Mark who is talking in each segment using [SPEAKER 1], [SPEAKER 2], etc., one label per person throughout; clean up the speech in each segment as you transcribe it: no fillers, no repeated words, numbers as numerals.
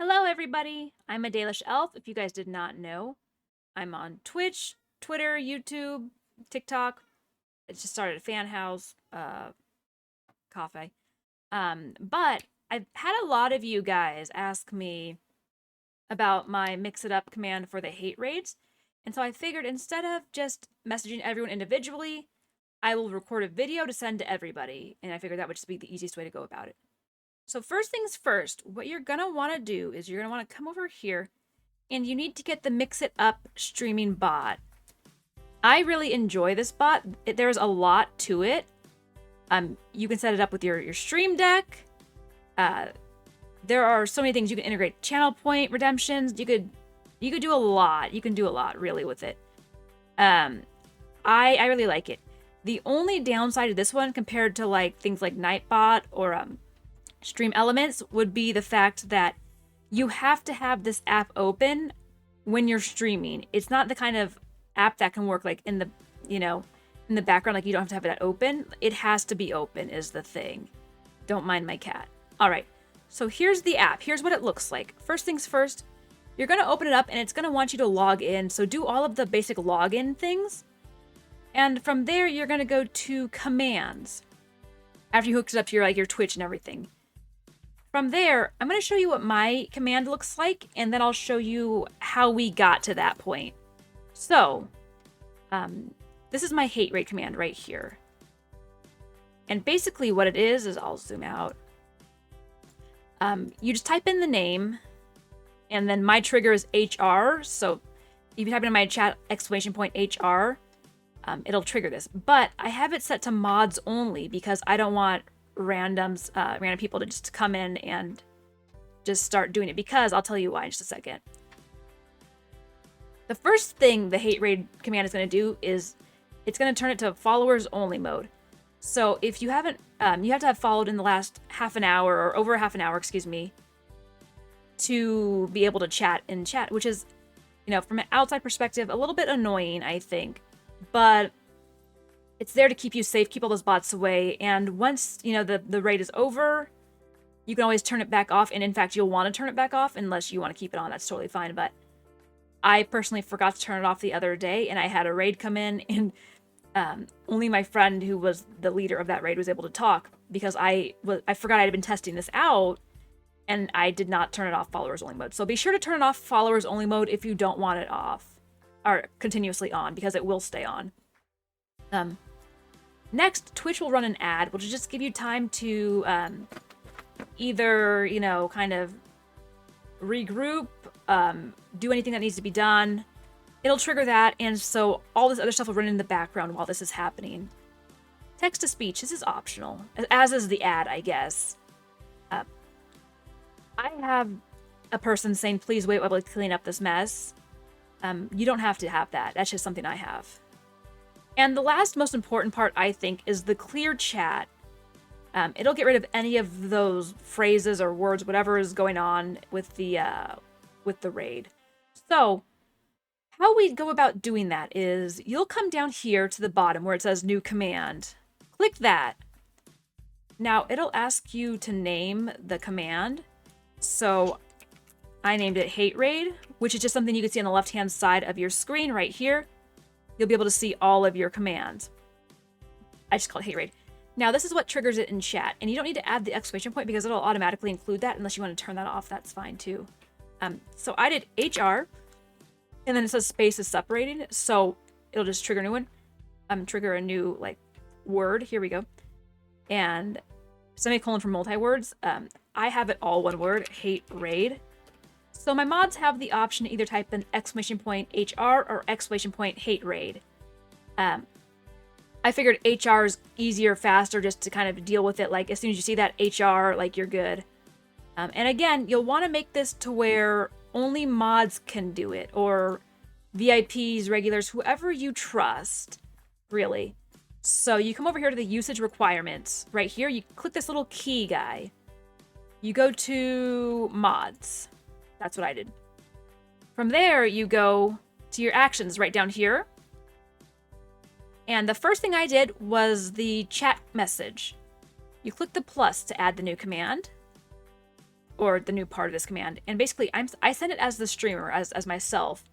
[SPEAKER 1] Hello, everybody. I'm a Dalish Elf. If you guys did not know, I'm on Twitch, Twitter, YouTube, TikTok. I just started a fan house, cafe. But I've had a lot of you guys ask me about my Mix It Up command for the hate raids. And so I figured instead of just messaging everyone individually, I will record a video to send to everybody. And I figured that would just be the easiest way to go about it. So, first things first, what you're going to want to do is you're going to want to come over here and you need to get the Mix It Up streaming bot. I really enjoy this bot. There's a lot to it. You can set it up with your stream deck. There are so many things you can integrate. Channel point redemptions. You could do a lot. You can do a lot really with it. I really like it. The only downside of this one compared to like things like Nightbot or Stream Elements would be the fact that you have to have this app open when you're streaming. It's not the kind of app that can work like in the, in the background, like you don't have to have that open. It has to be open is the thing. Don't mind my cat. All right. So here's the app. Here's what it looks like. First things first, you're going to open it up and it's going to want you to log in. So do all of the basic login things. And from there, you're going to go to commands after you hooked it up to your Twitch and everything. From there, I'm going to show you what my command looks like, and then I'll show you how we got to that point. So, this is my hate rate command right here. And basically what it is I'll zoom out. You just type in the name, and then my trigger is HR. So if you type in my chat !HR, it'll trigger this. But I have it set to mods only because I don't want random people to just come in and just start doing it, because I'll tell you why in just a second. The first thing the hate raid command is going to do is it's going to turn it to followers only mode. So if you haven't, you have to have followed in the last half an hour or over half an hour, excuse me, to be able to chat in chat, which is, from an outside perspective, a little bit annoying, I think, but it's there to keep you safe, keep all those bots away, and once, the raid is over, you can always turn it back off, and in fact, you'll want to turn it back off unless you want to keep it on. That's totally fine, but I personally forgot to turn it off the other day, and I had a raid come in, and only my friend who was the leader of that raid was able to talk, because I forgot I had been testing this out, and I did not turn it off followers only mode. So be sure to turn it off followers only mode if you don't want it off, or continuously on, because it will stay on. Next, Twitch will run an ad, which will just give you time to either, kind of regroup, do anything that needs to be done. It'll trigger that, and so all this other stuff will run in the background while this is happening. Text to speech, this is optional, as is the ad, I guess. I have a person saying, please wait while I clean up this mess. You don't have to have that. That's just something I have. And the last most important part, I think, is the clear chat. It'll get rid of any of those phrases or words, whatever is going on with the raid. So how we go about doing that is you'll come down here to the bottom where it says new command. Click that. Now it'll ask you to name the command. So I named it hate raid, which is just something you can see on the left-hand side of your screen right here. You'll be able to see all of your commands. I just call it hate raid. Now, this is what triggers it in chat, and you don't need to add the exclamation point because it'll automatically include that unless you want to turn that off. That's fine too. So I did HR, and then it says space is separated, so it'll just trigger a new one. Trigger a new word. Here we go. And semicolon for multi-words. I have it all one word, hate raid. So my mods have the option to either type in exclamation point HR or exclamation point hate raid. I figured HR is easier, faster, just to kind of deal with it. Like as soon as you see that HR, you're good. And again, you'll want to make this to where only mods can do it, or VIPs, regulars, whoever you trust, really. So you come over here to the usage requirements. Right here, you click this little key guy. You go to mods. That's what I did. From there, you go to your actions right down here. And the first thing I did was the chat message. You click the plus to add the new command. or the new part of this command. And basically, I send it as the streamer, as myself,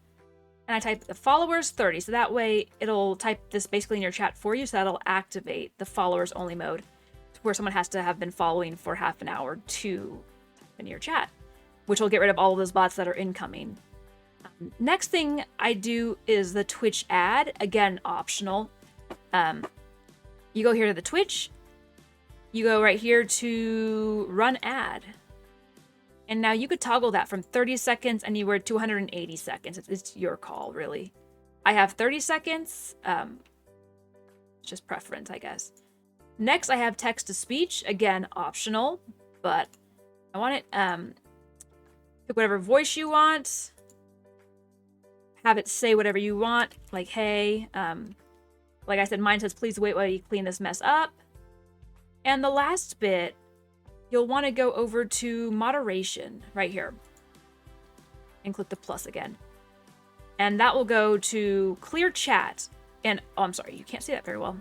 [SPEAKER 1] and I type the followers 30. So that way, it'll type this basically in your chat for you. So that'll activate the followers only mode, where someone has to have been following for half an hour to type in your chat, which will get rid of all of those bots that are incoming. Next thing I do is the Twitch ad. Again, optional. You go here to the Twitch. You go right here to run ad. And now you could toggle that from 30 seconds anywhere to 180 seconds. It's your call, really. I have 30 seconds. It's just preference, I guess. Next, I have text to speech. Again, optional, but I want it, pick whatever voice you want. Have it say whatever you want, like, hey. Like I said, mine says, please wait while you clean this mess up. And the last bit, you'll want to go over to moderation right here and click the plus again. And that will go to clear chat. And, oh, I'm sorry, you can't see that very well.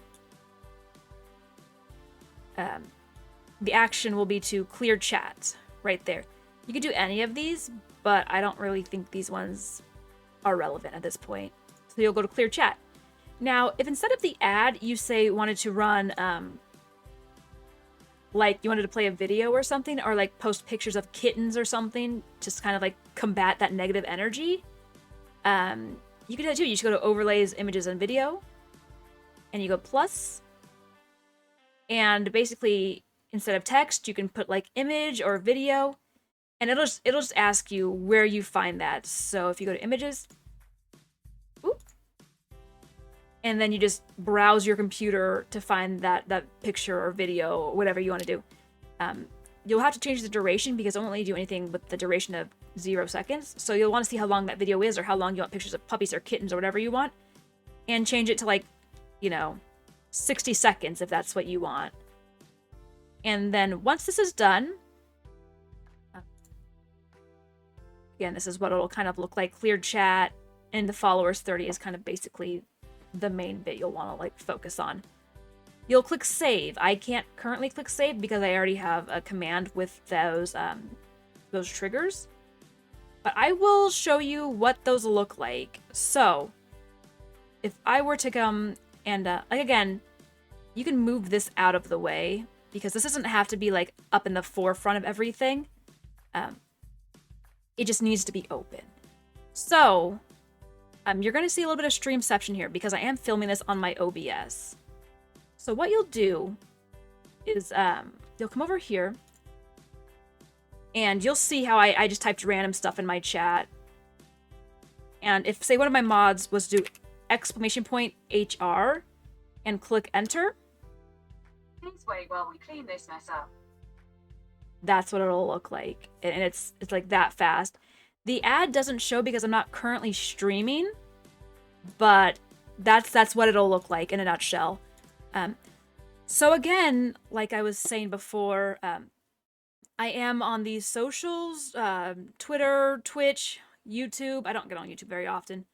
[SPEAKER 1] The action will be to clear chat right there. You could do any of these, but I don't really think these ones are relevant at this point. So you'll go to clear chat. Now, if instead of the ad, you say wanted to run, like you wanted to play a video or something, or like post pictures of kittens or something, just kind of like combat that negative energy, you can do that too. You just go to overlays, images, and video, and you go plus, and basically instead of text, you can put like image or video, and it'll just ask you where you find that. So if you go to images, and then you just browse your computer to find that picture or video or whatever you want to do. You'll have to change the duration because it won't let you do anything with the duration of 0 seconds. So you'll want to see how long that video is or how long you want pictures of puppies or kittens or whatever you want. And change it to like, 60 seconds if that's what you want. And then once this is done, again, this is what it'll kind of look like. Cleared chat and the followers 30 is kind of basically the main bit you'll want to like focus on. You'll click save. I can't currently click save because I already have a command with those triggers, but I will show you what those look like. So if I were to come and like again, you can move this out of the way because this doesn't have to be like up in the forefront of everything. It just needs to be open. So you're going to see a little bit of streamception here because I am filming this on my OBS. So what you'll do is you'll come over here and you'll see how I just typed random stuff in my chat. And if, say, one of my mods was to do !HR and click enter.
[SPEAKER 2] Please wait while we clean this mess up.
[SPEAKER 1] That's what it'll look like. And it's like that fast. The ad doesn't show because I'm not currently streaming, but that's what it'll look like in a nutshell. So again, like I was saying before, I am on these socials, Twitter, Twitch, YouTube. I don't get on YouTube very often.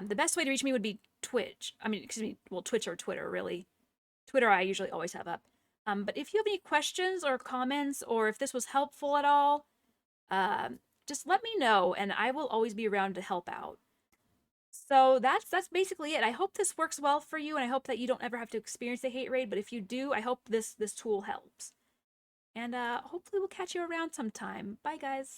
[SPEAKER 1] The best way to reach me would be Twitch. Twitch or Twitter, really. Twitter I usually always have up. But if you have any questions or comments, or if this was helpful at all, just let me know, and I will always be around to help out. So that's basically it. I hope this works well for you, and I hope that you don't ever have to experience a hate raid, but if you do, I hope this tool helps. And hopefully we'll catch you around sometime. Bye, guys.